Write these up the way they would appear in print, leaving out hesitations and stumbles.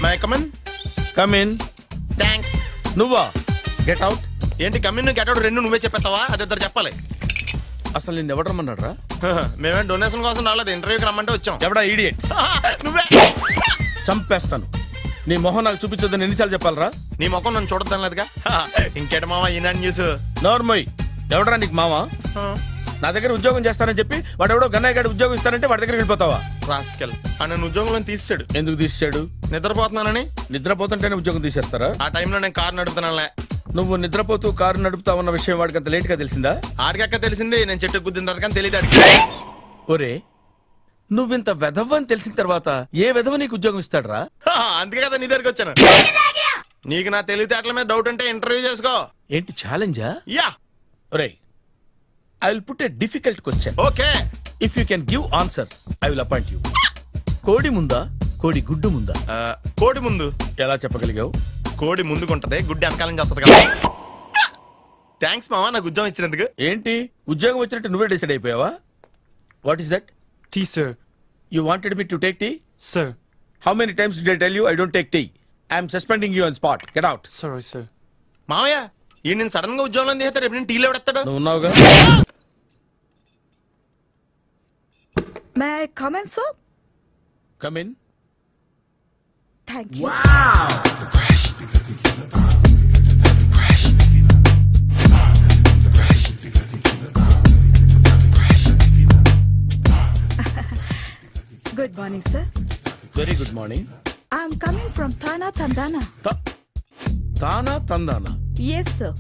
May come in. Come in. Thanks. నువ్వా? Get out. ఏంటి come in get out రెండు నువ్వే చెప్పేస్తావా? అది ఇద్దరు చెప్పాలి. అసలు నేను ఎవడు రమ్మన్నాడు రా? మేమే డొనేషన్ కోసం రాలేదు, ఇంటర్వ్యూకి రమ్మంటే వచ్చాం. ఎవడా ఈడియట్? నువ్వే. చంపేస్తాను. నీ మొహం నాకు చూపించొద్దని ఎన్నిసార్లు చెప్పాలరా? నీ ముఖం నన్ను చూడద్దాం లేదుగా. ఇంకేట మావా ఈనాడు న్యూస్. నోర్మోయ్. ఎవడరా నీకు మావా? నా దగ్గర ఉద్యోగం చేస్తానని చెప్పి వాడు ఎవడో గన్నయ్య గారి ఉద్యోగం ఇస్తానంటే వాడి దగ్గర వెళ్ళిపోతావా? రాస్కెల్. నన్ను ఉద్యోగంలో తీసాడు. ఎందుకు తీసాడు? నిద్రపోతున్నానని. నిద్రపోతుంటేనే ఉద్యోగం తీసేస్తారా? ఆ టైంలో నేను కారు నడుపుతున్నానులే. నువ్వు నిద్రపోతూ కారు నడుపుతా ఉన్న విషయం వాడికి అంత లేట్ గా తెలిసిందా? ఆడికక్క తెలిసింది, నేను చెట్టు గుద్దిన తర్వాత కానీ తెలియదు. ఒరే, నువ్వింత వెధవని తెలిసిన తర్వాత ఏ వెధవ నీకు ఉద్యోగం ఇస్తాడరా? అందుకే కదా నీ దగ్గరికి వచ్చాను. నీకు నా తెలివితేటల మీద డౌట్ అంటే ఇంటర్వ్యూ చేసుకో. ఏంటి ఛాలెంజా? యా. ఒరే, I will put a difficult question. Okay. If you can give answer I will appoint you. కోడి ముందా, కోడి గుడ్డు ముందా? కోడి ముందు. ఎలా చెప్పగలిగావు? కోడి ముందుకుంటది, గుడ్డి వెనకాలని చేస్తుంది కదా. థ్యాంక్స్ మావా నాకు ఉద్యోగం ఇచ్చినందుకు. ఏంటి ఉద్యోగం వచ్చినట్టు నువ్వే డిసైడ్ అయిపోయావా? What is that? Tea sir. You wanted me to take tea? Sir. How many times did I tell you I don't take tea? I am suspending you on spot. Get out. Sorry sir. మావయ్య ఈ నేను sudden గా ఉద్యోగంలో తీస్తాడు, రేపు నేను టీలో పెడతాడు. నువ్వు ఉన్నావుగా. May I come in, sir? Come in. Thank you. Good morning, sir. Very good morning. I'm coming from Thana, Tandana. తానా తందానా? Yes, sir.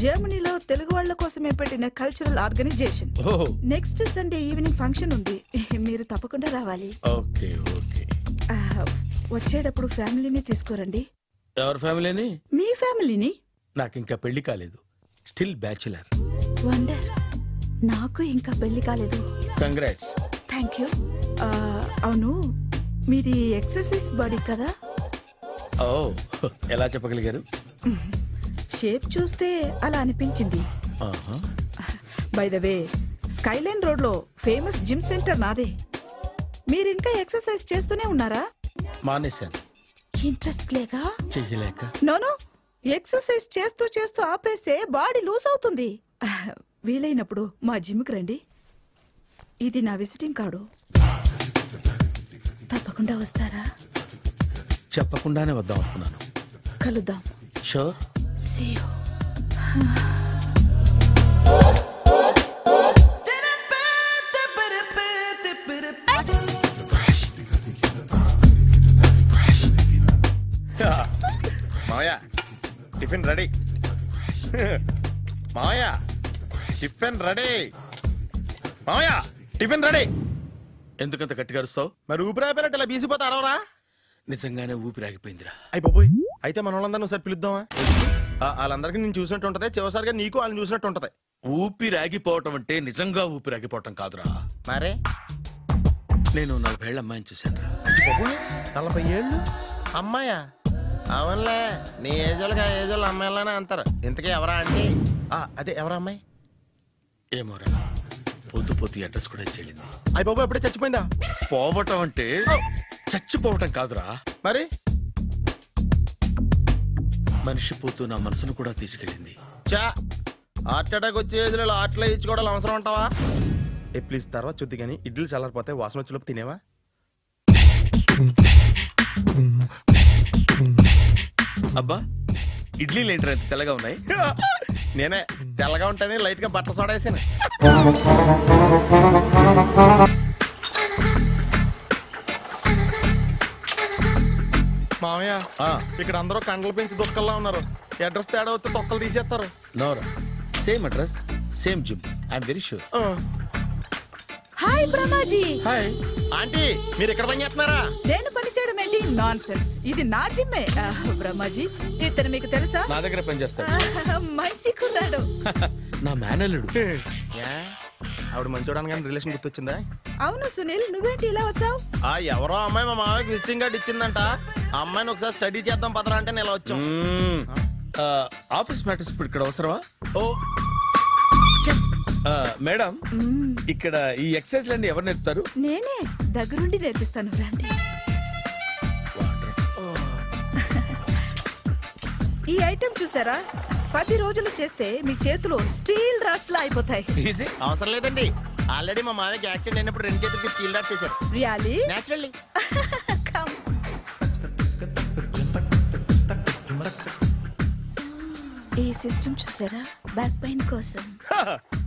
జర్మనీలో తెలుగు వాళ్ళ కోసమే పెట్టిన కల్చరల్ ఆర్గనైజేషన్. ఓహో. నెక్స్ట్ సండే ఈవినింగ్ ఫంక్షన్ ఉంది, మీరు తప్పకుండా రావాలి. Okay okay. వచ్చేటప్పుడు ఫ్యామిలీని తీసుకురండి. ఎవరి ఫ్యామిలీని? మీ ఫ్యామిలీని. నాకు ఇంకా పెళ్లి కాలేదు, స్టిల్ బ్యాచులర్. వండర్. నాకు ఇంకా పెళ్లి కాలేదు. కంగ్రాట్స్. Thank you. అవును, మీది ఎక్సర్సైజ్ బాడీ కదా? ఓ, ఎలా చెప్పగలిగారు? షేప్ చూస్తే అలా అనిపించింది. By the way, Skyline road లో ఫేమస్ జిమ్ సెంటర్ నాదే. మీరు ఇంకా ఎక్సర్సైజ్ చేస్తూనే ఉన్నారా? మానేశాను. ఇంట్రెస్ట్ లేక? చెయ్యలేక. నోను, ఎక్సర్సైజ్ చేస్తూ చేస్తూ ఆపేస్తే బాడీ లూజ్ అవుతుంది. వీలైనప్పుడు మా జిమ్కి రండి. ఇది నా విజిటింగ్ కార్డు. తప్పకుండా వస్తారా? చెప్పకుండానే వద్దాం అనుకున్నాను. కలుద్దాం. షూర్. See you. మావయ్య టిఫిన్ రెడీ. మావయ్య టిఫిన్ రెడీ. మావయ్య టిఫిన్ రెడీ. ఎందుకంత గట్టిగా అరుస్తావు? మరి ఊపిరి అయిపోయినట్టు ఇలా బీసిపోతే అరవరా? నిజంగానే ఊపిరాగిపోయిందిరా. అయ్యి బాబోయ్, అయితే మన వాళ్ళందరినీ ఒకసారి పిలుద్దామా? వాళ్ళందరికీ నేను చూసినట్టు ఉంటది, చివరిసారిగా నీకు వాళ్ళని చూసినట్టు ఉంటది. ఊపిరాగిపోవటం అంటే నిజంగా ఊపిరాగిపోవటం కాదురా. మరే నేను 40 ఏళ్ళ అమ్మాయిని చూశాను రా. 40 ఏళ్ళు అమ్మాయా? అవునులే, నీ ఏజోళ్ళకి ఆ ఏజోళ్ళు అమ్మాయిలానే అంటారు. ఇంతకీ ఎవరా అంటే? అదే ఎవరా అమ్మాయి? ఏమోరా, పొద్దు పొద్దు అడ్రస్ కూడా చెల్లింది. అయ్యి బాబు ఎప్పుడే చచ్చిపోయిందా? పోవటం అంటే చచ్చిపోవటం కాదురా. మరి మనిషి పోతూ నా మనసును కూడా తీసుకెళ్ళింది. చా, హార్ట్ అటాక్ వచ్చే ఏజ్లో హార్ట్లో ఇచ్చుకోవడం అవసరం అంటావా? ప్లీజ్ తర్వాత చూద్ది కానీ ఇడ్లీలు చల్లారిపోతే వాసన వచ్చేలోపు తినేవా? అబ్బా, ఇడ్లీలు ఏంటి అంత తెల్లగా ఉన్నాయి? నేనే తెల్లగా ఉంటానే లైట్ గా బట్టలు సోడా వేసాను. మామయ్య, ఇక్కడ అందరూ కండలు పెంచి దుక్కల్లా ఉన్నారు. అడ్రస్ తేడా వస్తే తొక్కలు తీసేస్తారు. నోరా, same address, same gym. I'm very sure. Hi Brahmaji. Hi aunty, మీరు ఇక్కడ పని చేస్తున్నారా? నేను పని చేయడం ఏంటి? Nonsense. ఇది నా జిమ్మే. బ్రహ్మాజీ, ఇతను మీకు తెలుసా? నా దగ్గర పని చేస్తాడు. మంచి కుర్రాడు. నా మేనల్లుడు. ఆవిడ మంచి చూడడానికి రిలేషన్ గుర్తొచ్చిందా? అవును సునీల్, నువ్వేంటి ఇలా వచ్చావు? ఎవరో అమ్మాయి మా మామయ్యకి విజిటింగ్ కార్డు ఇచ్చిందంట. ఆ అమ్మాయిని ఒకసారి స్టడీ చేద్దాం పదరా అంటే నేను ఇలా వచ్చాం. ఆఫీస్ మ్యాటర్స్ ఇప్పుడు ఇక్కడ అవసరమా? ఓ మేడం, ఇక్కడ ఈ ఎక్సర్సైజ్ లన్నీ ఎవరు నేర్పుతారు? నేనే దగ్గరుండి నేర్పిస్తాను. రండి. ఈ ఐటెం చూసారా? 10 రోజులు చేస్తే మీ చేతులు స్టీల్ రాట్స్ లా అయిపోతాయి. ఈజీ. అవసరం లేదండి, ఆల్రెడీ మా మామయ్యకి యాక్సిడెంట్ అయినప్పుడు 2 చేతులకి స్టీల్ డాట్ చేశారు. రియల్లీ? నేచురల్లీ. ఈ సిస్టమ్ చూసారా? బ్యాక్ పెయిన్ కోసం.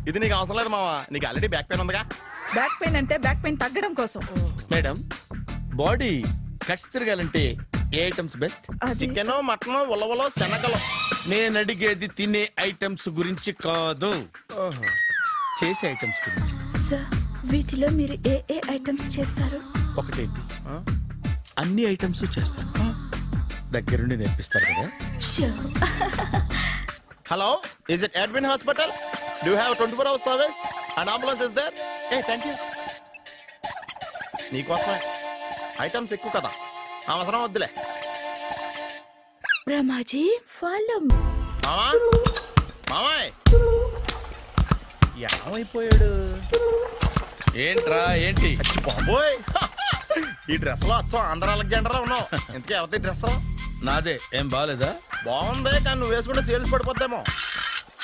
ఇది నీకు అవసరం లేదు మావా, నీకు ఆల్రెడీ బ్యాక్ పెయిన్ ఉందిగా. బ్యాక్ పెయిన్ అంటే బ్యాక్ పెయిన్ తగ్గడం కోసం. మేడం, బాడీ కట్స్ తిరగాలంటే ఏ ఐటమ్స్ బెస్ట్? అది చికెన్, మటన్, ఉలవలో, శనగలు. నేను అడిగేది తినే ఐటమ్స్ గురించి కాదు, చేసే ఐటమ్స్ గురించి. సార్, వీటిలో మీరు ఏ ఏ ఐటమ్స్ చేస్తారు? ఒకటేంటి, అన్ని ఐటమ్స్ చేస్తాను. దగ్గరుండి నేర్పిస్తారు కదా. Sure. Hello, is it admin hospital? Do have 24 hours service? And ambulance is there? ఏ థ్యాంక్ యూ. నీకోసమే ఐటమ్స్ ఎక్కువ కదా, అవసరం వద్దులే. బ్రహ్మాజీ, ఫాలో. మామా, మామాయ్ ఏమైపోయాడు? ఏంట్రా ఏంటి? అచ్చి బాబోయ్, ఈ డ్రెస్ లో అచ్చం ఆంధ్ర అలెగ్జాండర్ లో ఉన్నావు. ఇంతకీ ఎవరి డ్రెస్? నాదే. ఏం బాగాలేదా? బాగుంది, కానీ నువ్వు వేసుకుంటే సేల్స్ పడిపోద్దేమో.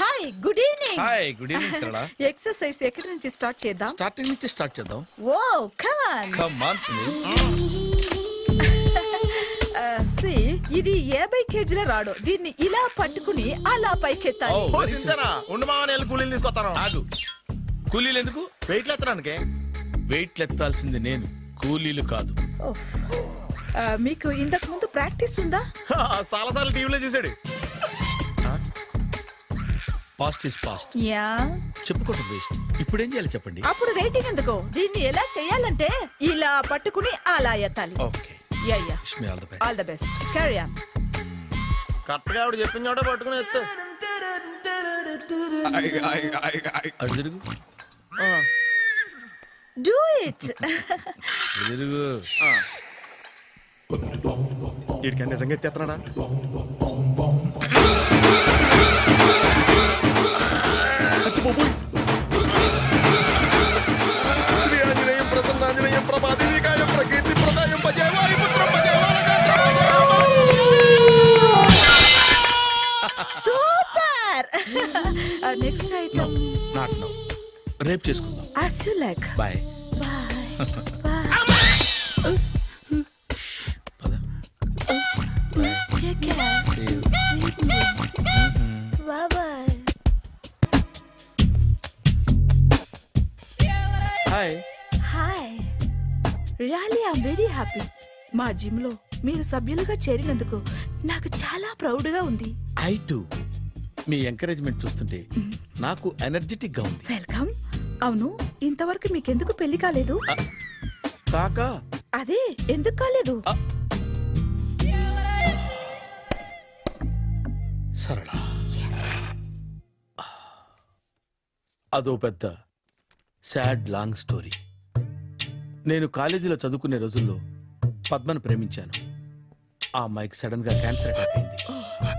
Hi, good evening. Hi, good evening Sarala. Exercise ఎక్కడి నుంచి స్టార్ట్ చేద్దాం? స్టార్టింగ్ నుంచి స్టార్ట్ చేద్దాం. Oh, come on. Come on Sunil. ఇది 50 కేజీల రాడు. దీన్ని ఇలా పట్టుకుని అలా పైకెత్తాలి. Oh. ఓ, సింతేనా? ఉండు మామా, నేను కూలీలు తీసుకొస్తాను. ఆగు. కూలీలు ఎందుకు? వెయిట్ ఎత్తడానికి. వెయిట్ ఎత్తాల్సింది నేను, కూలీలు కాదు. మీకు ఇంతకు ముందు ప్రాక్టీస్ ఉందా? చాలా సార్లు టీవీలో చూసాడు. Past is past. యా. చెప్పుకోవడం వేస్ట్. ఇప్పుడు ఏం చేయాలి చెప్పండి. అప్పుడు వెయిటింగ్ ఎందుకు? దీన్ని ఎలా చేయాలంటే ఇలా పట్టుకుని అలా ఎత్తాలి. Okay. Yeah yeah. Wish me all the best. All the best. Carry on. Correct గా ఆవిడ చెప్పిన చోట పట్టుకుని ఎత్తు. అటు తిరుగు. Do it. అటు తిరుగు. వీడికి నిజంగా ఎత్తేస్తున్నాడా? శ్రీ ఆంజనేయం ప్రసన్నాంజనేయం ప్రభాదివికాయం ప్రకీర్తి ప్రదాయం భజేవాయు పుత్రం super. Next item. Not now. రేపు చేసుకుందాం. as you like. Bye. Bye. పద. Take care. See you. Sweet dreams. Bye bye. Hi. Hi. Really I'm very happy. మా జిమ్ లో మీరు సభ్యులుగా చేరినందుకు నాకు చాలా ప్రౌడ్ గా ఉంది. I to. మీ ఎంకరేజ్మెంట్ చూస్తుంటే నాకు ఎనర్జెటిక్ గా ఉంది. వెల్కమ్. అవును, ఇంతవరకు మీకెందుకు పెళ్లి కాలేదు? కాకా. అదే, ఎందుకు కాలేదు? సరళ, అదో పెద్ద సాడ్ లాంగ్ స్టోరీ. నేను కాలేజీలో చదువుకునే రోజుల్లో పద్మను ప్రేమించాను. ఆ అమ్మాయికి సడన్ గా క్యాన్సర్ అటాక్ అయింది.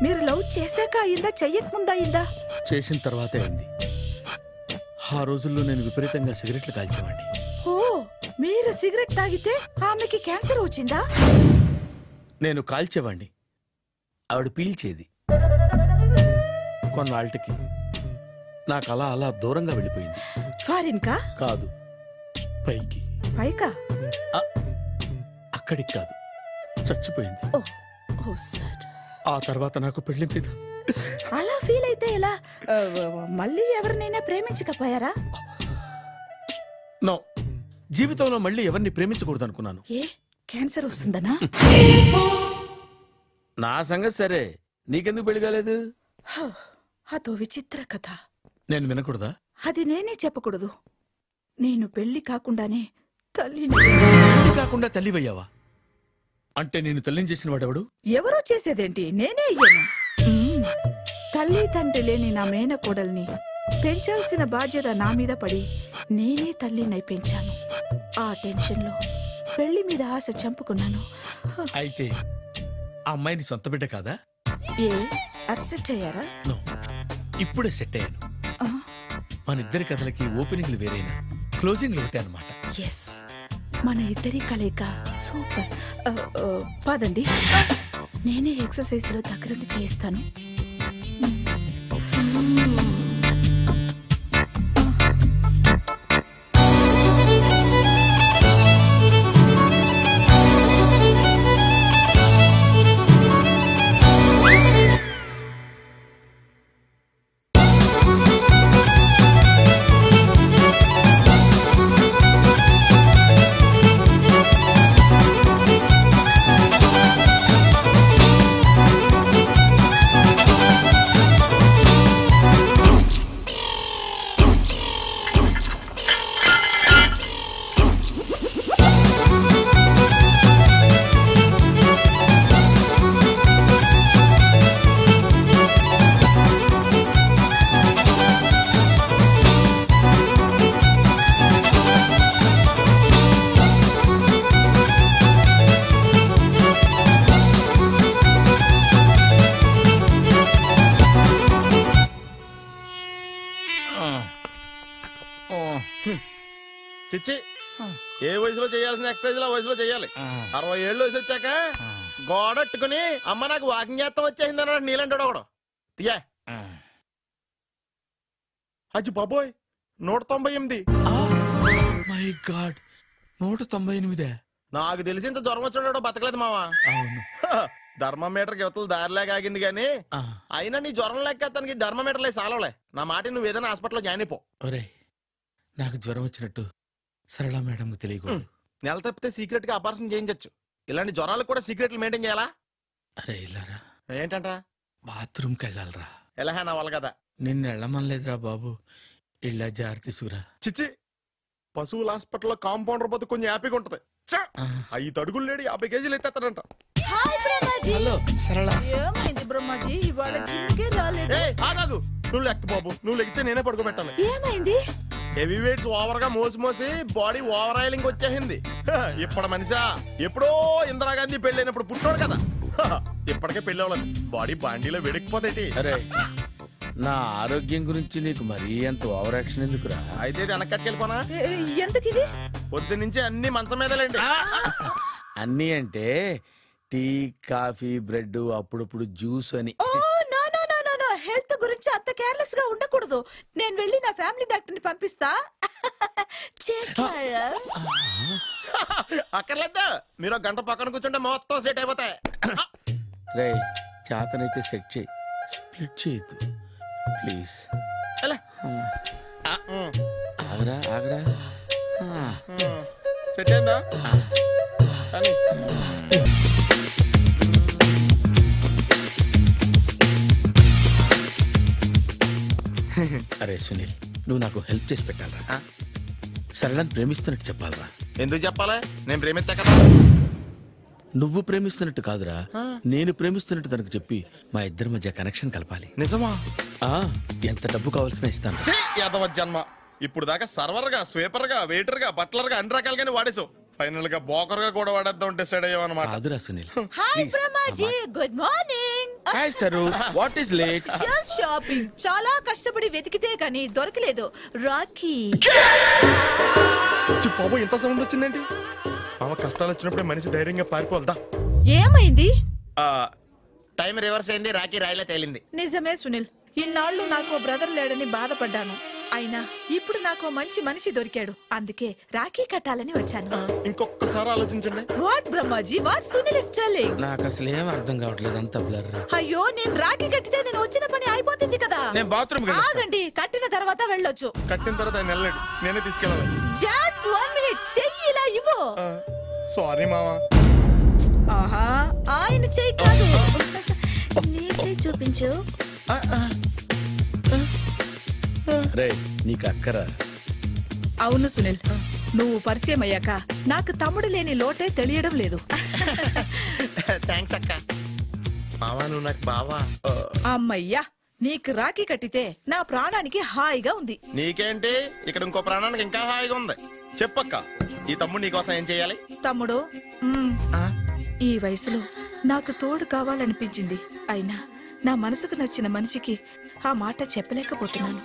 మీరు లవ్ చేశాక అయిందా, చెయ్యక ముందా అయిందా? చేసిన తర్వాతే అయింది. ఆ రోజుల్లో నేను విపరీతంగా సిగరెట్లు కాల్చేవాడిని. ఓ, మీరు సిగరెట్ తాగితే ఆమెకి క్యాన్సర్ వచ్చిందా? నేను కాల్చేవాడిని, ఆవిడ పీల్చేది. కొన్నాళ్ళకి నాకు అలా అలా దూరంగా వెళ్ళిపోయింది. ఫారిన్ కా? కాదు, పైకి. పైకా? అక్కడికి కాదు, చచ్చిపోయింది. ఓ సార్. ఆ తర్వాత నాకు పెళ్లి మీద. అలా ఫీల్ అయితే ఎలా? మళ్ళీ ఎవరినైనా ప్రేమించకపోయారా? నో, జీవితంలో మళ్ళీ ఎవరిని ప్రేమించకూడదు అనుకున్నాను. ఏ, క్యాన్సర్ వస్తుందనా? నా సంగతి సరే, నీకెందుకు పెళ్లి కాలేదు? అదో విచిత్ర కథ. నేను వినకూడదా? అది నేనే చెప్పకూడదు. నేను పెళ్లి కాకుండానే తల్లిని. పెళ్లి కాకుండా తల్లివయ్యావా? అంటే నేను తల్లిని చేసిన వాడెవడు? ఎవరో చేసేదేంటి, నేనే అయ్యాను. తల్లి తండ్రి లేని నా మేనకోడల్ని పెంచాల్సిన బాధ్యత నా మీద పడి నేనే తల్లినై పెంచాను. ఆ టెన్షన్లో పెళ్లి మీద ఆశ చంపుకున్నాను. అయితే ఆ అమ్మాయిని సొంత బిడ్డ కాదా? ఏ, అప్సెట్ అయ్యారా? నో, ఇప్పుడే సెట్ అయ్యాను. మన ఇద్దరి కథలకి ఓపెనింగ్లు వేరైనా క్లోజింగ్లు ఒకటే అన్నమాట. ఎస్, మన ఇద్దరి కలయిక సూపర్. పదండి. నేనే ఎక్సర్సైజ్ లో దగ్గరుండి చేయిస్తాను. చిచ్చి, ఏ వయసులో చేయాల్సిన ఎక్సర్సైజ్ ఆ వయసులో చేయాలి. 60 ఏళ్ళు వయసు వచ్చాక గోడట్టుకుని అమ్మ నాకు వాకింగ్ చేస్తాం వచ్చేసింది అన్నాడు నీలంటాడు ఒకడు. తీయా అజ్జి బాబోయ్ 198. My God, 198. నాకు తెలిసి ఇంత జ్వరం వచ్చాడు బతకలేదు మావా. అవును. ధర్మమీటర్ యువతలు దారిలేక ఆగింది గానీ అయినా నీ జ్వరం లెక్క అతనికి ధర్మమీటర్లే సాలవలే. నా మాట నువ్వు ఏదైనా హాస్పిటల్లో జాయిన్ అయిపో. ఒరే, నాకు జ్వరం వచ్చినట్టు సరళ మేడంకు తెలియకూడదు. నెల తప్పితే సీక్రెట్ గా ఆపరేషన్ చేయించచ్చు. ఇలాంటి జ్వరాలకు కూడా సీక్రెట్లు మెయింటైన్ చేయాలా? అరే ఇల్లారా, ఏంటంట? బాత్రూమ్కి వెళ్ళాలరా. ఎలా నా వాళ్ళ కదా నిన్ను వెళ్ళమనలేదురా బాబు. ఇళ్ళ జారి తీసుకురా. చిచ్చి, పశువుల హాస్పిటల్లో కాంపౌండర్ పోతే కొంచెం హ్యాపీగా ఉంటది. 5 అడుగులు లేడి 50 కేజీలు ఎత్తేస్తాడంట. హలో సరళ. ఏమైంది బ్రహ్మాజీ, ఇవాళ జిమ్కే రాలేదు? ఆగాగు, నువ్వు లెక్క బాబు. నువ్వు లెక్కితే నేనే పడుకోబెట్టాలి. ఏమైంది? హెవీ వెయిట్స్ ఓవర్ గా మోసి బాడీ ఓవర్ ఆయిలింగ్ వచ్చేసింది. ఇప్పుడు మనిషా ఎప్పుడో ఇందిరాగాంధీ పెళ్ళైనప్పుడు పుట్టాడు కదా, ఇప్పటికే పెళ్ళి అవ్వలేదు. బాడీ బాండీలో వెడికిపోతాయి. అరే, నా ఆరోగ్యం గురించి నీకు మరీ అంత ఓవర్ యాక్షన్ ఎందుకురా? అయితే వెనక్కట్టుకెళ్ళిపోనా? ఎందుకు? పొద్దు నుంచి అన్ని మంచం మీదలేండి. అన్నీ అంటే టీ, కాఫీ, బ్రెడ్, అప్పుడప్పుడు జ్యూస్ అని. హెల్త్ గురించి అంత కేర్లెస్ గా ఉండకూడదు. నేను వెళ్ళి నా ఫ్యామిలీ డాక్టర్ ని పంపిస్తా. అక్కర్లేదా, మీరు గంట పక్కన కూర్చుంటే మొత్తం సెట్ అయిపోతాయి. రే, చేతనైతే సెట్ చేయి, స్ప్లిట్ చేయొద్దు ప్లీజ్. ఆగరా ఆగరా. సెట్ అయిందా? అరే సునీల్, నువ్వు నాకు హెల్ప్ చేసి పెట్టాలరా. సరళని ప్రేమిస్తున్నట్టు చెప్పాలరా. ఎందుకు చెప్పాలి? నేను ప్రేమిస్తా కదా. నువ్వు ప్రేమిస్తున్నట్టు కాదురా, నేను ప్రేమిస్తున్నట్టు తనకు చెప్పి మా ఇద్దరి మధ్య కనెక్షన్ కలపాలి. నిజమా? ఎంత డబ్బు కావాల్సిన ఇస్తాను. యాదవ జన్మ, ఇప్పుడు దాకా సర్వర్ గా, స్వీపర్ గా, వెయిటర్ గా, బట్లర్ గా అన్ని రకాలుగానే వాడేసావు. ఫైనల్ గా బోకర్ గా కూడా వాడేద్దాం డిసైడ్ అయ్యామన్నమాట. కాదురా Sunil. Hi Brahmaji, good morning. Hi sir, what is late? Just shopping. చాలా కష్టపడి వెతికితే కానీ దొరకలేదు. రాఖీ. బాబు ఇంత సౌండ్ వచ్చిందేంటి? మామ కష్టాలు వచ్చినప్పుడే మనిషి ధైర్యంగా పారిపోల్దా. ఏమైంది? టైం రివర్స్ అయింది, రాఖీ రాయిలా తేలింది. నిజమే సునీల్, ఇన్నాళ్ళు నాకు బ్రదర్ లేడని బాధపడ్డాను. అయినా ఇప్పుడు నాకు మంచి మనిషి దొరికాడు. అందుకే రాఖీ కట్టాలని వచ్చాను. ఇంకొకసారి ఆలోచించండి. What Brahmaji, what Sunil is telling? నాకు అసలు ఏం అర్థం కావట్లేదు, అంత బ్లర్. అయ్యో, నేను రాఖీ కట్టితే నేను వచ్చిన పని అయిపోతుంది కదా. నేను బాత్రూమ్ ఆగండి, కట్టిన తర్వాత వెళ్ళొచ్చు. కట్టిన తర్వాత ఆయన వెళ్ళాడు, నేనే తీసుకెళ్ళాలి. జస్ట్ 1 మినిట్, చెయ్యి ఇలా ఇవ్వు. సారీ మామా. ఆహా, ఆయన చెయ్యి కాదు, నీ చెయ్యి చూపించు. రే, నీకు అక్కరా? అవును సునీల్, నువ్వు పరిచయం అయ్యాక నాకు తమ్ముడు లేని లోటే తెలియడం లేదు. థ్యాంక్స్ అక్క. మావా, నువ్వు నాకు బావా. అమ్మయ్యా, నీకు రాఖీ కట్టితే నా ప్రాణానికి హాయిగా ఉంది. నీకేంటి, ఇక్కడ ఇంకో ప్రాణానికి ఇంకా హాయిగా ఉంది. చెప్పక్క, ఈ తమ్ముడు నీకోసం ఏం చేయాలి? తమ్ముడు, ఈ వయసులో నాకు తోడు కావాలనిపించింది. అయినా నా మనసుకు నచ్చిన మనిషికి ఆ మాట చెప్పలేకపోతున్నాను.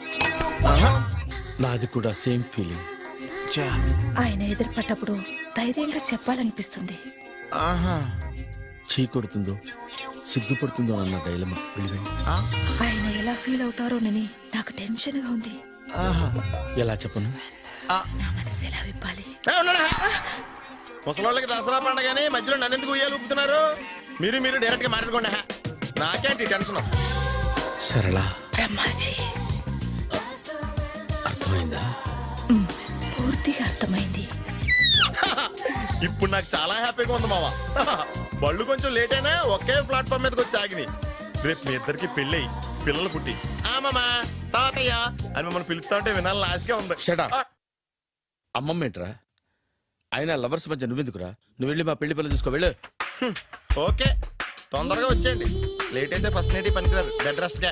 నాది కూడా సేమ్ ఫీలింగ్. ఆయన ఎదురుపడ్డప్పుడు ధైర్యంగా చెప్పాలనిపిస్తుంది. చీ కొడుతుందో సిగ్గుపడుతుందో అన్న డైలమా వెళ్ళిపోయింది. ఆయన ఎలా ఫీల్ అవుతారోనని నాకు టెన్షన్ గా ఉంది. ఎలా చెప్పను? నా మనసు ఎలా విప్పాలి? ముసలోళ్ళకి దసరా పండగని మధ్యలో నన్ను ఎందుకు ఉయ్యాలు ఊపుతున్నారు? మీరు డైరెక్ట్ గా మాట్లాడుకోండి. నాకేంటి టెన్షన్? సరళ బ్రహ్మాజీ, అర్థమైందా? పూర్తిగా అర్థమైంది. ఇప్పుడు నాకు చాలా హ్యాపీగా ఉంది మావా. బళ్ళు కొంచెం లేట్ అయినా ఒకే ప్లాట్ఫామ్ మీదకి వచ్చి ఆగినాయి. రేపు మీ ఇద్దరికి పెళ్ళి పిల్లలు పుట్టి మామా తాతయ్య అని మిమ్మల్ని పిలుస్తా ఉంటే వినాలని ఆశగా ఉంది. Shut up. అమ్మమ్మ ఏంట్రా? అయినా లవర్స్ మధ్య నువ్వెందుకురా? నువ్వు వెళ్ళి మా పెళ్లి పిల్లలు చూసుకో వెళ్ళు. ఓకే, తొందరగా వచ్చేయండి. లేట్ అయితే ఫస్ట్ నైట్ పనికిరారు. బెడ్ రెస్ట్ గా.